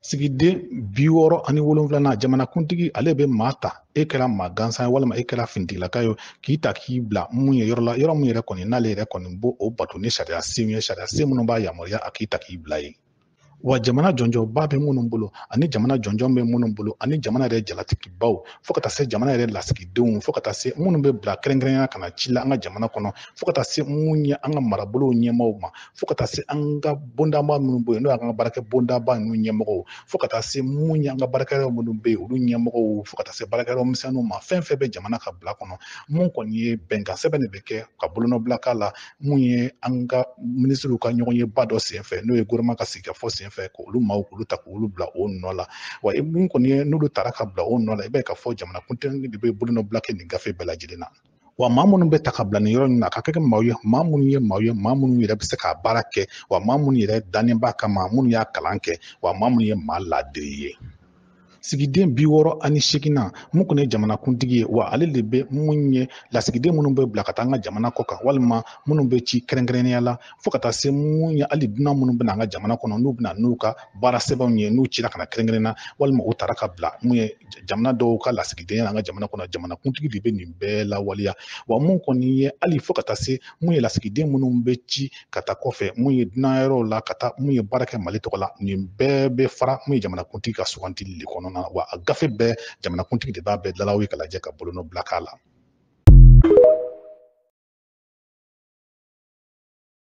Sigiden 67 jamana kuntigi ale bɛ maa ta e kɛra maa gansan walima e kɛra fintigilaka ye k'i ta k'i bila mun ye yɔrɔ la yɔrɔ mun yɛrɛ kɔni n'ale yɛrɛ kɔni b'o o bato ni sariya sen ye sariya sen minnu b'a yamaruya a k'i ta k'i bila ye. Wa jamana jɔnjɔnba bɛ minnu bolo ani jamana jɔnjɔn bɛ minnu bolo ani jamana yɛrɛ jalatigibaw fo ka taa se jamana yɛrɛ lasigidenw fo ka taa se minnu bɛ bila kɛrɛnkɛrɛnnenya ka na ci la an ka jamana kɔnɔ fo ka taa se mun ye an ka marabolow ɲɛmaaw ma fo ka taa se an ka bondaba minnu bɛ yen n'o y'an ka baarakɛ bondaba ninnu ɲɛmɔgɔw fo ka taa se mun ye an ka baarakɛyɔrɔ minnu bɛ yen olu ɲɛmɔgɔw fo ka taa se baarakɛyɔrɔ misɛnninw ma fɛn fɛn bɛ jamana ka bila kɔnɔ mun kɔni ye bɛnkan sɛbɛn de bɛ kɛ ka bolonɔbila k'a la mun ye an ka minisiriw ka ɲɔgɔn ye ba dɔ senfɛ n'o ye gouvernement ka sigikafɔ senfɛ k'olu maaw k'olu ta k'olu bila o nɔ la wa mun kɔni ye n'olu taara ka bila o nɔ la i b'a ye k'a fɔ jamana kuntigi de bɛ bolonɔbila kɛ nin gafe bɛɛ lajɛlen na. Wa maa minnu bɛ ta ka bila nin yɔrɔ in na a ka kɛ maa ye maa minnu ye maa ye maa minnu yɛrɛ bɛ se k'a baara kɛ wa maa minnu yɛrɛ dannen b'a kama minnu y'a kalan kɛ wa maa minnu ye maa ladiri ye. Sigiden 68 mun kɔni ye jamana kuntigi ye wa ale de bɛ mun ye lasigiden minnu bɛ bila ka taa an ka jamana kɔ kan walima minnu bɛ ci kɛrɛnkɛrɛnnenya la fo ka taa se mun ye hali dunan minnu bɛna an ka jamana kɔnɔ n'u bɛna n'u ka baara sɛbɛnw ye n'u cira ka na kɛrɛnkɛrɛnna walima u taara ka bila mun ye jamana dɔw ka lasigiden an ka jamana kɔnɔ jamana kuntigi de bɛ nin bɛɛ lawaleya wa mun kɔni ye hali fo ka taa se mun ye lasigiden minnu bɛ ci ka taa kɔfɛ mun ye dunan yɔrɔ la ka taa mun ye baara kɛ Mali tɔgɔ la nin bɛɛ bɛ fara mun ye jamana kuntigi ka sugantili de kɔnɔ wa a gafe bɛɛ jamana kuntigi de b'a bɛɛ dalaw ye ka lajɛ ka bolonɔ bila k'a la.